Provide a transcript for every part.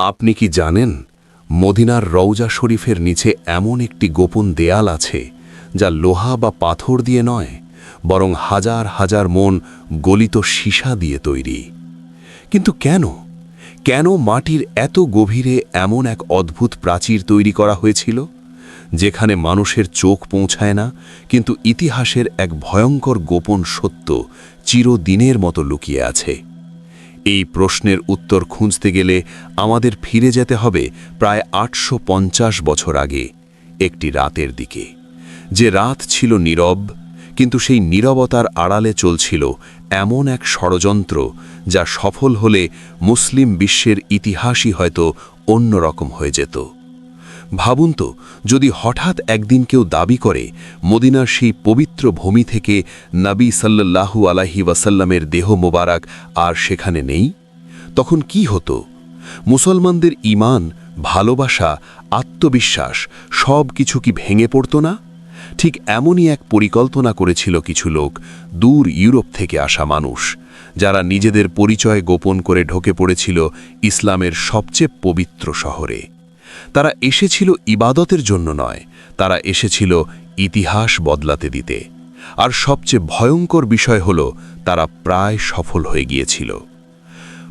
আপনি কি জানেন মদিনার রওজা শরীফের নিচে এমন একটি গোপন দেয়াল আছে যা লোহা বা পাথর দিয়ে নয়, বরং হাজার হাজার মন গলিত সীসা দিয়ে তৈরি। কিন্তু কেন মাটির এত গভীরে এমন এক অদ্ভুত প্রাচীর তৈরি করা হয়েছিল, যেখানে মানুষের চোখ পৌঁছায় না, কিন্তু ইতিহাসের এক ভয়ঙ্কর গোপন সত্য চিরদিনের মতো লুকিয়ে আছে? এই প্রশ্নের উত্তর খুঁজতে গেলে আমাদের ফিরে যেতে হবে প্রায় ৮৫০ বছর আগে, একটি রাতের দিকে। যে রাত ছিল নীরব, কিন্তু সেই নীরবতার আড়ালে চলছিল এমন এক ষড়যন্ত্র যা সফল হলে মুসলিম বিশ্বের ইতিহাসই হয়তো অন্যরকম হয়ে যেত। ভাবুন তো, যদি হঠাৎ একদিন কেউ দাবি করে মদিনার সেই পবিত্র ভূমি থেকে নবী সাল্লাল্লাহু আলাইহি ওয়াসাল্লামের দেহ মোবারক আর সেখানে নেই, তখন কি হতো? মুসলমানদের ঈমান, ভালোবাসা, আত্মবিশ্বাস সব কিছু কি ভেঙে পড়ত না? ঠিক এমনই এক পরিকল্পনা করেছিল কিছু লোক, দূর ইউরোপ থেকে আসা মানুষ, যারা নিজেদের পরিচয় গোপন করে ঢোকে পড়েছিল ইসলামের সবচেয়ে পবিত্র শহরে। তারা এসেছিল ইবাদতের জন্য নয়, তারা এসেছিল ইতিহাস বদলাতে দিতে। আর সবচেয়ে ভয়ঙ্কর বিষয় হল, তারা প্রায় সফল হয়ে গিয়েছিল।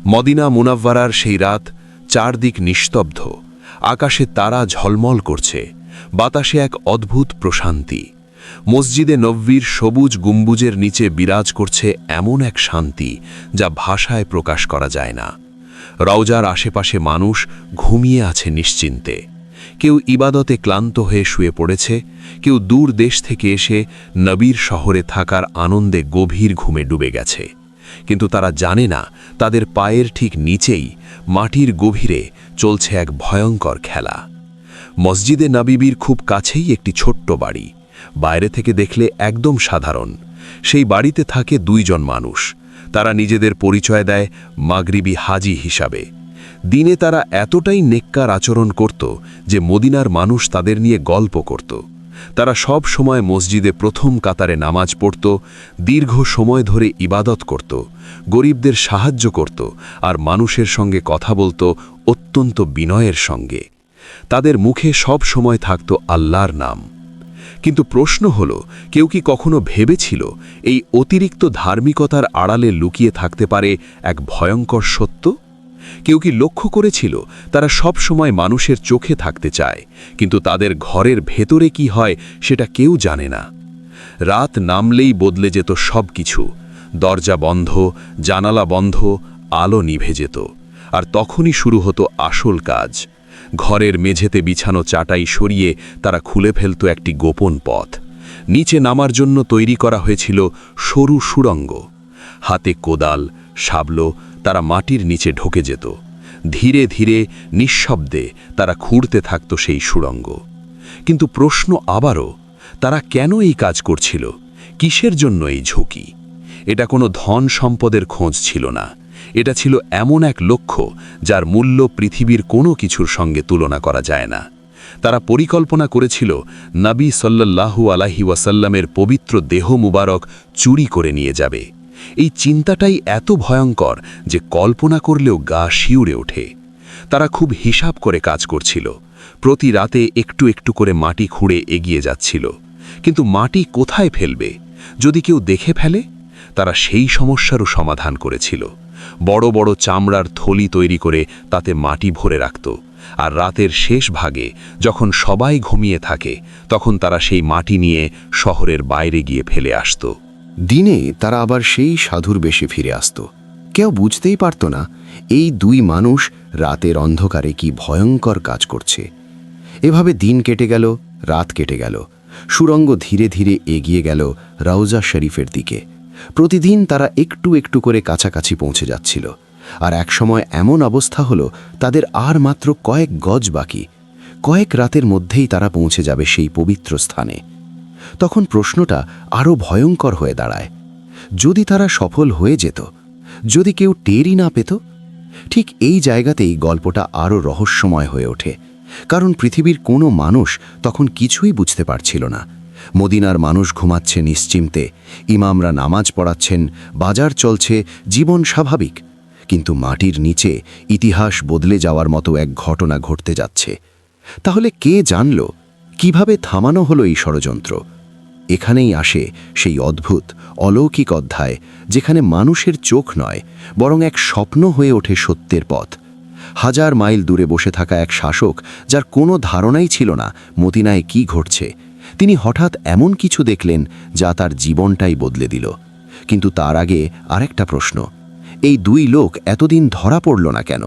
মদিনা মুনাవ్বারার সেই রাত, চারদিক নিস্তব্ধ, আকাশে তারা ঝলমল করছে, বাতাসে এক অদ্ভুত প্রশান্তি। মসজিদে নববীর সবুজ গম্বুজের নিচে বিরাজ করছে এমন এক শান্তি যা ভাষায় প্রকাশ করা যায় না। রওজার আশেপাশে মানুষ ঘুমিয়ে আছে নিশ্চিন্তে। কেউ ইবাদতে ক্লান্ত হয়ে শুয়ে পড়েছে, কেউ দূর দেশ থেকে এসে নবীর শহরে থাকার আনন্দে গভীর ঘুমে ডুবে গেছে। কিন্তু তারা জানে না, তাদের পায়ের ঠিক নিচেই মাটির গভীরে চলছে এক ভয়ঙ্কর খেলা। মসজিদে নববীর খুব কাছেই একটি ছোট্ট বাড়ি, বাইরে থেকে দেখলে একদম সাধারণ। সেই বাড়িতে থাকে দুইজন মানুষ। তারা নিজেদের পরিচয় দেয় মাগরিবি হাজি হিসাবে। দিনে তারা এতটাই নেককার আচরণ করত যে মদিনার মানুষ তাদের নিয়ে গল্প করত। তারা সব সময় মসজিদে প্রথম কাতারে নামাজ পড়ত, দীর্ঘ সময় ধরে ইবাদত করত, গরিবদের সাহায্য করত, আর মানুষের সঙ্গে কথা বলত অত্যন্ত বিনয়ের সঙ্গে। তাদের মুখে সব সময় থাকত আল্লাহর নাম। কিন্তু প্রশ্ন হল, কেউ কি কখনো ভেবেছিল এই অতিরিক্ত ধার্মিকতার আড়ালে লুকিয়ে থাকতে পারে এক ভয়ঙ্কর সত্য? কেউ কি লক্ষ্য করেছিল তারা সব সময় মানুষের চোখে থাকতে চায়, কিন্তু তাদের ঘরের ভেতরে কি হয় সেটা কেউ জানে না? রাত নামলেই বদলে যেত সব কিছু। দরজা বন্ধ, জানালা বন্ধ, আলো নিভে যেত। আর তখনই শুরু হতো আসল কাজ। ঘরের মেঝেতে বিছানো চাটাই সরিয়ে তারা খুলে ফেলত একটি গোপন পথ। নিচে নামার জন্য তৈরি করা হয়েছিল সরু সুড়ঙ্গ। হাতে কোদাল, শাবলো, তারা মাটির নিচে ঢোকে যেত। ধীরে ধীরে নিঃশব্দে তারা খুঁড়তে থাকত সেই সুড়ঙ্গ। কিন্তু প্রশ্ন আবারও, তারা কেন এই কাজ করছিল? কিসের জন্য এই ঝুঁকি? এটা কোনো ধন সম্পদের খোঁজ ছিল না। এটা ছিল এমন এক লক্ষ্য যার মূল্য পৃথিবীর কোনো কিছুর সঙ্গে তুলনা করা যায় না। তারা পরিকল্পনা করেছিল নবী সাল্লাল্লাহু আলাইহি ওয়াসাল্লামের পবিত্র দেহ মুবারক চুরি করে নিয়ে যাবে। এই চিন্তাটাই এত ভয়ঙ্কর যে কল্পনা করলেও গা শিউরে ওঠে। তারা খুব হিসাব করে কাজ করছিল। প্রতি রাতে একটু একটু করে মাটি খুঁড়ে এগিয়ে যাচ্ছিল। কিন্তু মাটি কোথায় ফেলবে? যদি কেউ দেখে ফেলে? তারা সেই সমস্যারও সমাধান করেছিল। বড় বড় চামড়ার থলি তৈরি করে তাতে মাটি ভরে রাখত। আর রাতের শেষ ভাগে যখন সবাই ঘুমিয়ে থাকে, তখন তারা সেই মাটি নিয়ে শহরের বাইরে গিয়ে ফেলে আসত। দিনে তারা আবার সেই সাধুর বেশে ফিরে আসত। কেউ বুঝতেই পারত না এই দুই মানুষ রাতের অন্ধকারে কি ভয়ঙ্কর কাজ করছে। এভাবে দিন কেটে গেল, রাত কেটে গেল। সুড়ঙ্গ ধীরে ধীরে এগিয়ে গেল রওজা শরীফের দিকে। প্রতিদিন তারা একটু একটু করে কাছাকাছি পৌঁছে যাচ্ছিল। আর একসময় এমন অবস্থা হলো, তাদের আর মাত্র কয়েক গজ বাকি। কয়েক রাতের মধ্যেই তারা পৌঁছে যাবে সেই পবিত্র স্থানে। তখন প্রশ্নটা আরও ভয়ঙ্কর হয়ে দাঁড়ায়। যদি তারা সফল হয়ে যেত, যদি কেউ টেরই না পেত? ঠিক এই জায়গাতেই গল্পটা আরও রহস্যময় হয়ে ওঠে। কারণ পৃথিবীর কোনো মানুষ তখন কিছুই বুঝতে পারছিল না। মদিনার মানুষ ঘুমাচ্ছে নিশ্চিন্তে, ইমামরা নামাজ পড়াচ্ছেন, বাজার চলছে, জীবন স্বাভাবিক। কিন্তু মাটির নিচে ইতিহাস বদলে যাওয়ার মতো এক ঘটনা ঘটতে যাচ্ছে। তাহলে কে জানল? কিভাবে থামানো হলো এই ষড়যন্ত্র? এখানেই আসে সেই অদ্ভুত অলৌকিক অধ্যায়, যেখানে মানুষের চোখ নয়, বরং এক স্বপ্ন হয়ে ওঠে সত্যের পথ। হাজার মাইল দূরে বসে থাকা এক শাসক, যার কোনো ধারণাই ছিল না মদিনায় কি ঘটছে, তিনি হঠাৎ এমন কিছু দেখলেন যা তার জীবনটাই বদলে দিল। কিন্তু তার আগে আরেকটা প্রশ্ন, এই দুই লোক এতদিন ধরা পড়ল না কেন?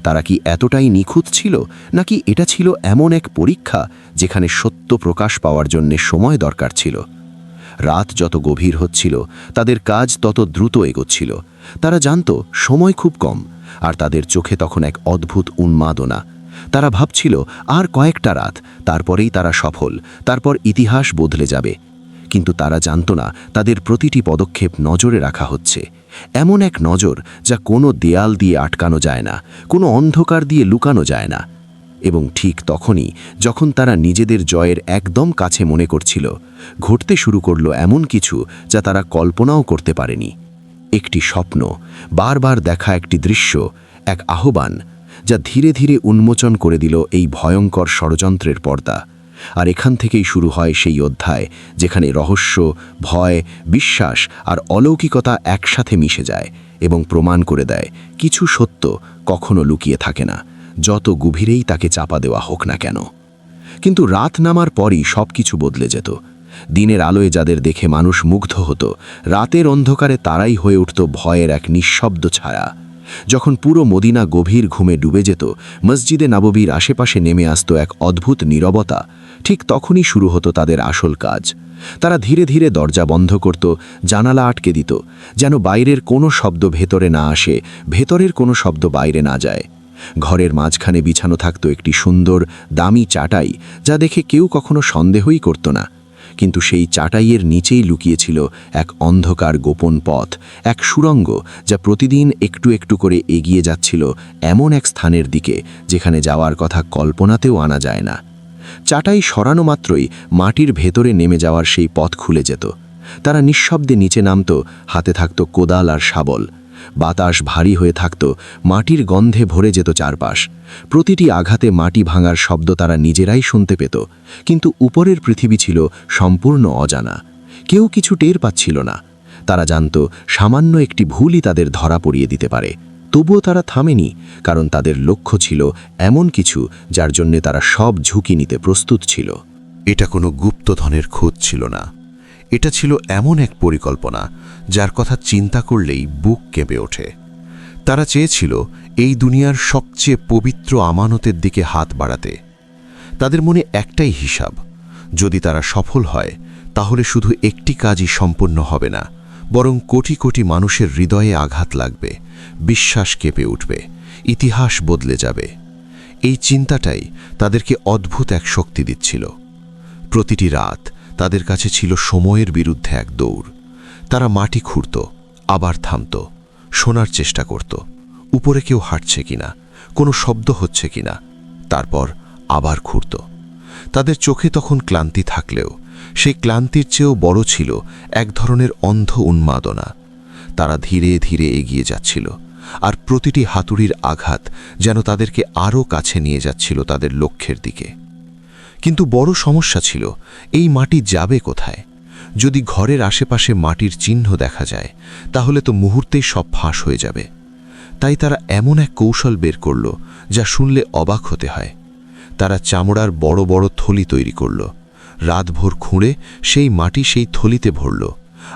তারা কি এতটাই নিখুঁত ছিল, নাকি এটা ছিল এমন এক পরীক্ষা যেখানে সত্য প্রকাশ পাওয়ার জন্য সময় দরকার ছিল? রাত যত গভীর হচ্ছিল, তাদের কাজ তত দ্রুত এগোচ্ছিল। তারা জানত সময় খুব কম, আর তাদের চোখে তখন এক অদ্ভুত উন্মাদনা। তারা ভাবছিল আর কয়েকটা রাত, তারপরেই তারা সফল, তারপর ইতিহাস বদলে যাবে। কিন্তু তারা জানত না তাদের প্রতিটি পদক্ষেপ নজরে রাখা হচ্ছে, এমন এক নজর যা কোনো দেয়াল দিয়ে আটকানো যায় না, কোনো অন্ধকার দিয়ে লুকানো যায় না। এবং ঠিক তখনই, যখন তারা নিজেদের জয়ের একদম কাছে মনে করছিল, ঘটতে শুরু করলো এমন কিছু যা তারা কল্পনাও করতে পারেনি। একটি স্বপ্ন, বারবার দেখা একটি দৃশ্য, এক আহ্বান, যা ধীরে ধীরে উন্মোচন করে দিল এই ভয়ঙ্কর ষড়যন্ত্রের পর্দা। আর এখান থেকেই শুরু হয় সেই অধ্যায়, যেখানে রহস্য, ভয়, বিশ্বাস আর অলৌকিকতা একসাথে মিশে যায় এবং প্রমাণ করে দেয় কিছু সত্য কখনো লুকিয়ে থাকে না, যত গভীরেই তাকে চাপা দেওয়া হোক না কেন। কিন্তু রাত নামার পরই সব কিছু বদলে যেত। দিনের আলোয় যাদের দেখে মানুষ মুগ্ধ হতো, রাতের অন্ধকারে তারাই হয়ে উঠত ভয়ের এক নিঃশব্দ ছায়া। যখন পুরো মদিনা গভীর ঘুমে ডুবে যেত, মসজিদে নববীর আশেপাশে নেমে আসতো এক অদ্ভুত নীরবতা, ঠিক তখনই শুরু হতো তাদের আসল কাজ। তারা ধীরে ধীরে দরজা বন্ধ করত, জানালা আটকে দিত, যেন বাইরের কোনো শব্দ ভেতরে না আসে, ভেতরের কোনো শব্দ বাইরে না যায়। ঘরের মাঝখানে বিছানো থাকত একটি সুন্দর দামি চাটাই, যা দেখে কেউ কখনো সন্দেহই করত না। কিন্তু সেই চাটাইয়ের নিচেই লুকিয়েছিল এক অন্ধকার গোপন পথ, এক সুড়ঙ্গ, যা প্রতিদিন একটু একটু করে এগিয়ে যাচ্ছিল এমন এক স্থানের দিকে যেখানে যাওয়ার কথা কল্পনাতেও আনা যায় না। চাটাই সরানো মাত্রই মাটির ভেতরে নেমে যাওয়ার সেই পথ খুলে যেত। তারা নিঃশব্দে নিচে নামত, হাতে থাকত কোদাল আর শাবল। বাতাস ভারী হয়ে থাকত, মাটির গন্ধে ভরে যেত চারপাশ। প্রতিটি আঘাতে মাটি ভাঙার শব্দ তারা নিজেরাই শুনতে পেত, কিন্তু উপরের পৃথিবী ছিল সম্পূর্ণ অজানা। কেউ কিছু টের পাচ্ছিল না। তারা জানত সামান্য একটি ভুলই তাদের ধরা পড়িয়ে দিতে পারে। তবুও তারা থামেনি, কারণ তাদের লক্ষ্য ছিল এমন কিছু যার জন্য তারা সব ঝুঁকি নিতে প্রস্তুত ছিল। এটা কোনো গুপ্তধনের খোঁজ ছিল না, এটা ছিল এমন এক পরিকল্পনা যার কথা চিন্তা করলেই বুক কেঁপে ওঠে। তারা চেয়েছিল এই দুনিয়ার সবচেয়ে পবিত্র আমানতের দিকে হাত বাড়াতে। তাদের মনে একটাই হিসাব, যদি তারা সফল হয় তাহলে শুধু একটি কাজই সম্পূর্ণ হবে না, বরং কোটি কোটি মানুষের হৃদয়ে আঘাত লাগবে, বিশ্বাস কেঁপে উঠবে, ইতিহাস বদলে যাবে। এই চিন্তাটাই তাদেরকে অদ্ভুত এক শক্তি দিচ্ছিল। প্রতিটি রাত তাদের কাছে ছিল সময়ের বিরুদ্ধে এক দৌড়। তারা মাটি খুঁড়ত, আবার থামত, শোনার চেষ্টা করত উপরে কেউ হাঁটছে কিনা, কোনো শব্দ হচ্ছে কিনা, তারপর আবার খুঁড়ত। তাদের চোখে তখন ক্লান্তি থাকলেও সেই ক্লান্তির চেয়েও বড় ছিল এক ধরনের অন্ধ উন্মাদনা। তারা ধীরে ধীরে এগিয়ে যাচ্ছিল, আর প্রতিটি হাতুড়ির আঘাত যেন তাদেরকে আরও কাছে নিয়ে যাচ্ছিল তাদের লক্ষ্যের দিকে। কিন্তু বড় সমস্যা ছিল, এই মাটি যাবে কোথায়? যদি ঘরের আশেপাশে মাটির চিহ্ন দেখা যায়, তাহলে তো মুহূর্তেই সব ফাঁস হয়ে যাবে। তাই তারা এমন এক কৌশল বের করল যা শুনলে অবাক হতে হয়। তারা চামড়ার বড় বড় থলি তৈরি করল, রাতভর খুঁড়ে সেই মাটি সেই থলিতে ভরল।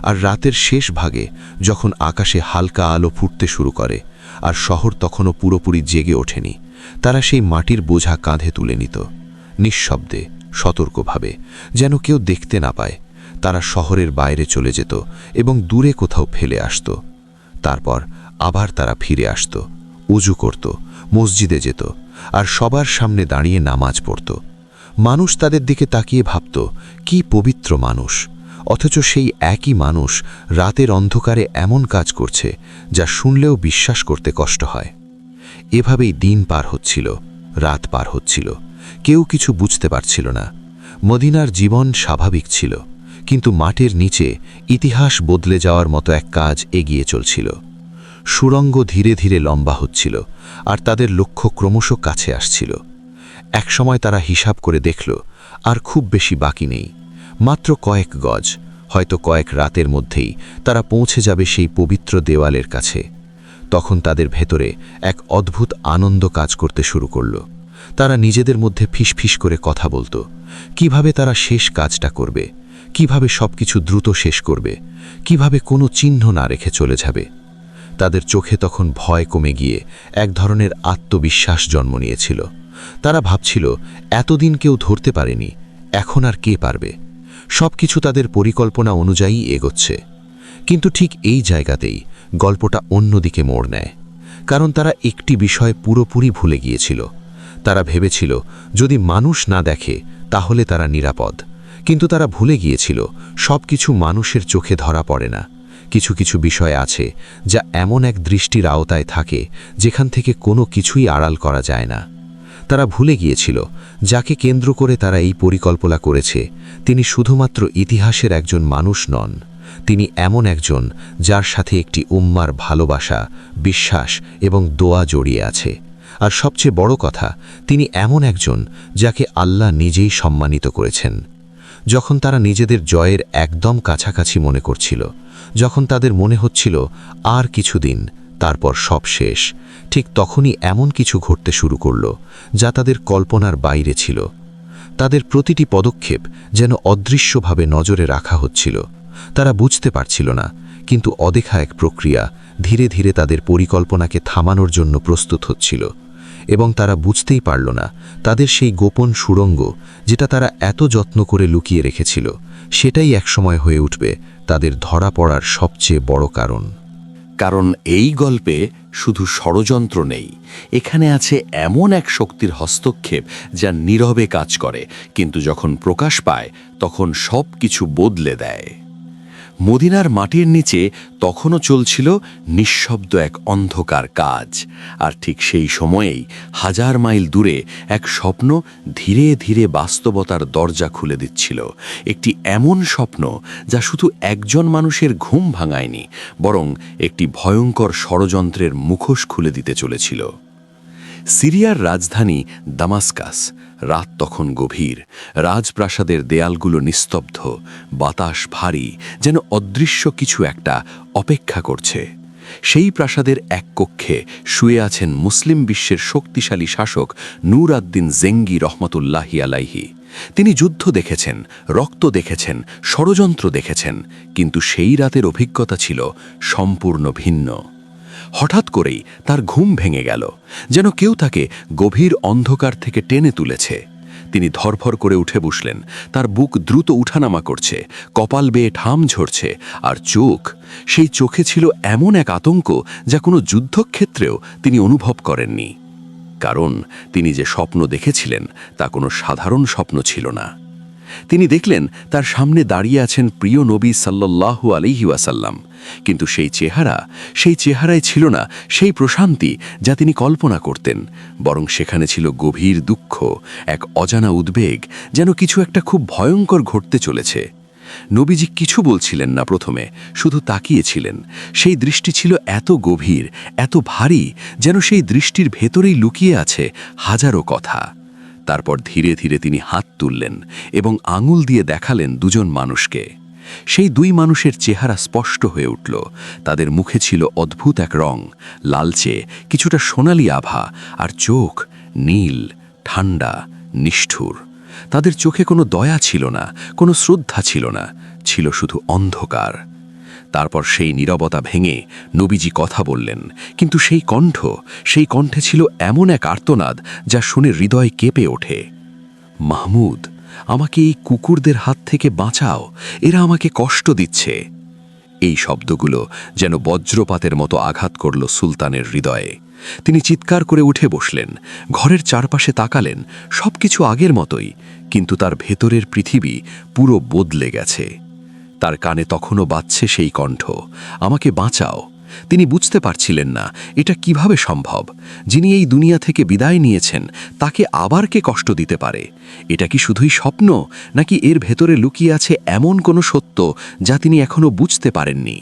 আর রাতের শেষ ভাগে, যখন আকাশে হালকা আলো ফুটতে শুরু করে আর শহর তখনও পুরোপুরি জেগে ওঠেনি, তারা সেই মাটির বোঝা কাঁধে তুলে নিত, নিঃশব্দে, সতর্কভাবে, যেন কেউ দেখতে না পায়। তারা শহরের বাইরে চলে যেত এবং দূরে কোথাও ফেলে আসত। তারপর আবার তারা ফিরে আসত, উজু করত, মসজিদে যেত, আর সবার সামনে দাঁড়িয়ে নামাজ পড়ত। মানুষ তাদের দিকে তাকিয়ে ভাবত, কি পবিত্র মানুষ। অথচ সেই একই মানুষ রাতের অন্ধকারে এমন কাজ করছে যা শুনলেও বিশ্বাস করতে কষ্ট হয়। এভাবেই দিন পার হচ্ছিল, রাত পার হচ্ছিল, কেউ কিছু বুঝতে পারছিল না। মদিনার জীবন স্বাভাবিক ছিল, কিন্তু মাটির নিচে ইতিহাস বদলে যাওয়ার মতো এক কাজ এগিয়ে চলছিল। সুড়ঙ্গ ধীরে ধীরে লম্বা হচ্ছিল আর তাদের লক্ষ্য ক্রমশ কাছে আসছিল। একসময় তারা হিসাব করে দেখল আর খুব বেশি বাকি নেই, মাত্র কয়েক গজ, হয়তো কয়েক রাতের মধ্যেই তারা পৌঁছে যাবে সেই পবিত্র দেওয়ালের কাছে। তখন তাদের ভেতরে এক অদ্ভুত আনন্দ কাজ করতে শুরু করল। তারা নিজেদের মধ্যে ফিসফিস করে কথা বলতো, কিভাবে তারা শেষ কাজটা করবে, কিভাবে সবকিছু দ্রুত শেষ করবে, কিভাবে কোনো চিহ্ন না রেখে চলে যাবে। তাদের চোখে তখন ভয় কমে গিয়ে এক ধরনের আত্মবিশ্বাস জন্ম নিয়েছিল। তারা ভাবছিল, এতদিন কেউ ধরতে পারেনি, এখন আর কে পারবে। সবকিছু তাদের পরিকল্পনা অনুযায়ী এগোচ্ছে। কিন্তু ঠিক এই জায়গাতেই গল্পটা অন্যদিকে মোড় নেয়, কারণ তারা একটি বিষয় পুরোপুরি ভুলে গিয়েছিল। তারা ভেবেছিল যদি মানুষ না দেখে তাহলে তারা নিরাপদ, কিন্তু তারা ভুলে গিয়েছিল সবকিছু মানুষের চোখে ধরা পড়ে না। কিছু কিছু বিষয় আছে যা এমন এক দৃষ্টির আওতায় থাকে যেখান থেকে কোনো কিছুই আড়াল করা যায় না। তারা ভুলে গিয়েছিল যাকে কেন্দ্র করে তারা এই পরিকল্পনা করেছে তিনি শুধুমাত্র ইতিহাসের একজন মানুষ নন, তিনি এমন একজন যার সাথে একটি উম্মার ভালোবাসা, বিশ্বাস এবং দোয়া জড়িয়ে আছে। আর সবচেয়ে বড় কথা, তিনি এমন একজন যাকে আল্লাহ নিজেই সম্মানিত করেছেন। যখন তারা নিজেদের জয়ের একদম কাছাকাছি মনে করছিল, যখন তাদের মনে হচ্ছিল আর কিছুদিন তারপর সব শেষ, ঠিক তখনই এমন কিছু ঘটতে শুরু করল যা তাদের কল্পনার বাইরে ছিল। তাদের প্রতিটি পদক্ষেপ যেন অদৃশ্যভাবে নজরে রাখা হচ্ছিল। তারা বুঝতে পারছিল না, কিন্তু অদেখা এক প্রক্রিয়া ধীরে ধীরে তাদের পরিকল্পনাকে থামানোর জন্য প্রস্তুত হচ্ছিল। এবং তারা বুঝতেই পারল না তাদের সেই গোপন সুড়ঙ্গ, যেটা তারা এত যত্ন করে লুকিয়ে রেখেছিল, সেটাই একসময় হয়ে উঠবে তাদের ধরা পড়ার সবচেয়ে বড় কারণ। কারণ এই গল্পে শুধু ষড়যন্ত্র নেই, এখানে আছে এমন এক শক্তির হস্তক্ষেপ যা নীরবে কাজ করে, কিন্তু যখন প্রকাশ পায় তখন সব কিছু বদলে দেয়। মদিনার মাটির নিচে তখনও চলছিল নিঃশব্দ এক অন্ধকার কাজ, আর ঠিক সেই সময়েই 1000 মাইল দূরে এক স্বপ্ন ধীরে ধীরে বাস্তবতার দরজা খুলে দিচ্ছিল। একটি এমন স্বপ্ন যা শুধু একজন মানুষের ঘুম ভাঙায়নি, বরং একটি ভয়ঙ্কর ষড়যন্ত্রের মুখোশ খুলে দিতে চলেছিল। সিরিয়ার রাজধানী দামাস্কাস। রাত তখন গভীর, রাজপ্রাসাদের দেয়ালগুলো নিস্তব্ধ, বাতাস ভারী, যেন অদৃশ্য কিছু একটা অপেক্ষা করছে। সেই প্রাসাদের এক কক্ষে শুয়ে আছেন মুসলিম বিশ্বের শক্তিশালী শাসক নূর আদ-দিন জেঙ্গি রহমতুল্লাহি আলাইহি। তিনি যুদ্ধ দেখেছেন, রক্ত দেখেছেন, ষড়যন্ত্র দেখেছেন, কিন্তু সেই রাতের অভিজ্ঞতা ছিল সম্পূর্ণ ভিন্ন। হঠাৎ করেই তার ঘুম ভেঙে গেল, যেন কেউ তাকে গভীর অন্ধকার থেকে টেনে তুলেছে। তিনি ধরফর করে উঠে বসলেন, তার বুক দ্রুত উঠানামা করছে, কপাল বেয়ে ঠাম ঝরছে, আর সেই চোখে ছিল এমন এক আতঙ্ক যা কোনো যুদ্ধক্ষেত্রেও তিনি অনুভব করেননি। কারণ তিনি যে স্বপ্ন দেখেছিলেন তা কোনো সাধারণ স্বপ্ন ছিল না। তিনি দেখলেন তার সামনে দাঁড়িয়ে আছেন প্রিয় নবী সাল্লাল্লাহু আলাইহি ওয়াসাল্লাম, কিন্তু সেই চেহারায় ছিল না সেই প্রশান্তি যা তিনি কল্পনা করতেন, বরং সেখানে ছিল গভীর দুঃখ, এক অজানা উদ্বেগ, যেন কিছু একটা খুব ভয়ঙ্কর ঘটতে চলেছে। নবীজি কিছু বলছিলেন না প্রথমে, শুধু তাকিয়েছিলেন। সেই দৃষ্টি ছিল এত গভীর, এত ভারী, যেন সেই দৃষ্টির ভেতরেই লুকিয়ে আছে হাজারো কথা। তারপর ধীরে ধীরে তিনি হাত তুললেন এবং আঙুল দিয়ে দেখালেন দুজন মানুষকে। সেই দুই মানুষের চেহারা স্পষ্ট হয়ে উঠল। তাদের মুখে ছিল অদ্ভুত এক রং, লালচে, কিছুটা সোনালি আভা, আর চোখ নীল, ঠান্ডা, নিষ্ঠুর। তাদের চোখে কোনো দয়া ছিল না, কোনো শ্রদ্ধা ছিল না, ছিল শুধু অন্ধকার। তারপর সেই নীরবতা ভেঙে নবীজি কথা বললেন, কিন্তু সেই কণ্ঠে ছিল এমন এক আর্তনাদ যা শুনে হৃদয় কেঁপে ওঠে। মাহমুদ, আমাকে এই কুকুরদের হাত থেকে বাঁচাও, এরা আমাকে কষ্ট দিচ্ছে। এই শব্দগুলো যেন বজ্রপাতের মতো আঘাত করল সুলতানের হৃদয়ে। তিনি চিৎকার করে উঠে বসলেন, ঘরের চারপাশে তাকালেন, সবকিছু আগের মতোই, কিন্তু তার ভেতরের পৃথিবী পুরো বদলে গেছে। তার কানে তখনও বাজছে সেই কণ্ঠ, আমাকে বাঁচাও। তিনি বুঝতে পারছিলেন না এটা কিভাবে সম্ভব। যিনি এই দুনিয়া থেকে বিদায় নিয়েছেন তাকে আবার কে কষ্ট দিতে পারে? এটা কি শুধুই স্বপ্ন, নাকি এর ভেতরে লুকিয়ে আছে এমন কোনো সত্য যা তিনি এখনো বুঝতে পারেননি?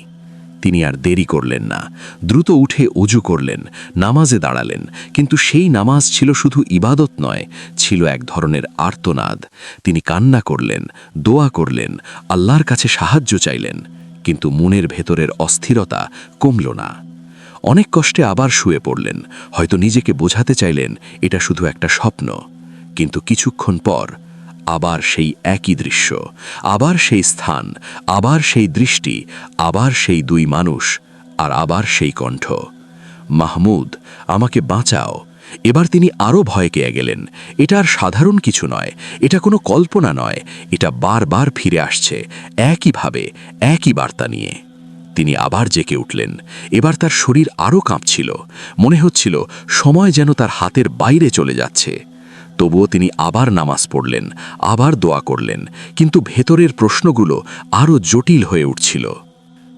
তিনি আর দেরি করলেন না, দ্রুত উঠে অজু করলেন, নামাজে দাঁড়ালেন। কিন্তু সেই নামাজ ছিল শুধু ইবাদত নয়, ছিল এক ধরনের আর্তনাদ। তিনি কান্না করলেন, দোয়া করলেন, আল্লাহর কাছে সাহায্য চাইলেন, কিন্তু মনের ভেতরের অস্থিরতা কমল না। অনেক কষ্টে আবার শুয়ে পড়লেন, হয়তো নিজেকে বোঝাতে চাইলেন এটা শুধু একটা স্বপ্ন। কিন্তু কিছুক্ষণ পর আবার সেই একই দৃশ্য, আবার সেই স্থান, আবার সেই দৃষ্টি, আবার সেই দুই মানুষ, আর আবার সেই কণ্ঠ, মাহমুদ, আমাকে বাঁচাও। এবার তিনি আরও ভয় পেয়ে গেলেন। এটা আর সাধারণ কিছু নয়, এটা কোনো কল্পনা নয়, এটা বারবার ফিরে আসছে, একইভাবে, একই বার্তা নিয়ে। তিনি আবার জেগে উঠলেন। এবার তার শরীর আরও কাঁপছিল, মনে হচ্ছিল সময় যেন তার হাতের বাইরে চলে যাচ্ছে। তবুও তিনি আবার নামাজ পড়লেন, আবার দোয়া করলেন, কিন্তু ভেতরের প্রশ্নগুলো আরও জটিল হয়ে উঠছিল।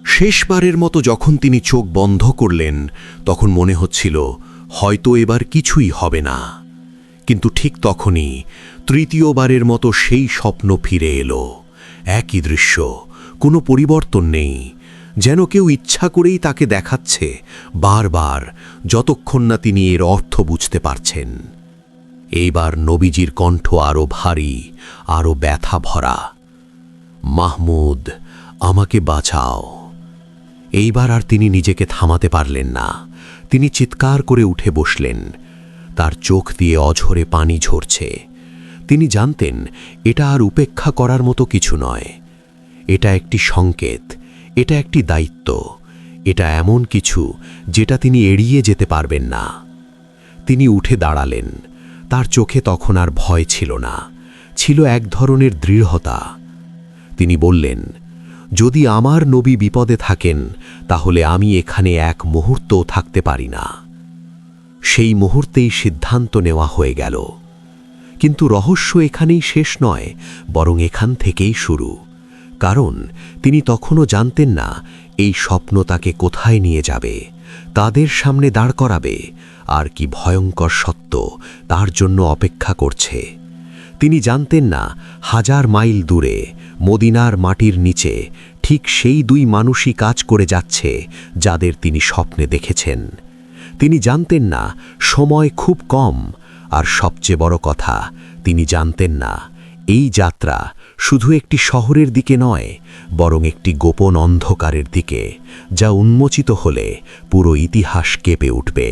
শেষবারের মতো যখন তিনি চোখ বন্ধ করলেন, তখন মনে হচ্ছিল হয়তো এবার কিছুই হবে না। কিন্তু ঠিক তখনই তৃতীয়বারের মতো সেই স্বপ্ন ফিরে এলো। একই দৃশ্য, কোনো পরিবর্তন নেই, যেন কেউ ইচ্ছা করেই তাকে দেখাচ্ছে বারবার, যতক্ষণ না তিনি এর অর্থ বুঝতে পারছেন। এইবার নবীজির কণ্ঠ আরও ভারী, আরও ব্যথা ভরা। মাহমুদ, আমাকে বাঁচাও। এইবার আর তিনি নিজেকে থামাতে পারলেন না। তিনি চিৎকার করে উঠে বসলেন। তার চোখ দিয়ে অঝরে পানি ঝরছে। তিনি জানতেন এটা আর উপেক্ষা করার মতো কিছু নয়। এটা একটি সংকেত, এটা একটি দায়িত্ব, এটা এমন কিছু যেটা তিনি এড়িয়ে যেতে পারবেন না। তিনি উঠে দাঁড়ালেন। তার চোখে তখন আর ভয় ছিল না, ছিল এক ধরনের দৃঢ়তা। তিনি বললেন, যদি আমার নবী বিপদে থাকেন, তাহলে আমি এখানে এক মুহূর্তও থাকতে পারি না। সেই মুহূর্তেই সিদ্ধান্ত নেওয়া হয়ে গেল। কিন্তু রহস্য এখানেই শেষ নয়, বরং এখান থেকেই শুরু। কারণ তিনি তখনও জানতেন না এই স্বপ্ন তাকে কোথায় নিয়ে যাবে, তাদের সামনে দাঁড় করাবে, আর কি ভয়ঙ্কর সত্য তার জন্য অপেক্ষা করছে। তিনি জানতেন না 1000 মাইল দূরে মদিনার মাটির নিচে ঠিক সেই দুই মানুষই কাজ করে যাচ্ছে যাদের তিনি স্বপ্নে দেখেছেন। তিনি জানতেন না সময় খুব কম, আর সবচেয়ে বড় কথা, তিনি জানতেন না এই যাত্রা শুধু একটি শহরের দিকে নয়, বরং একটি গোপন অন্ধকারের দিকে, যা উন্মোচিত হলে পুরো ইতিহাস কেঁপে উঠবে।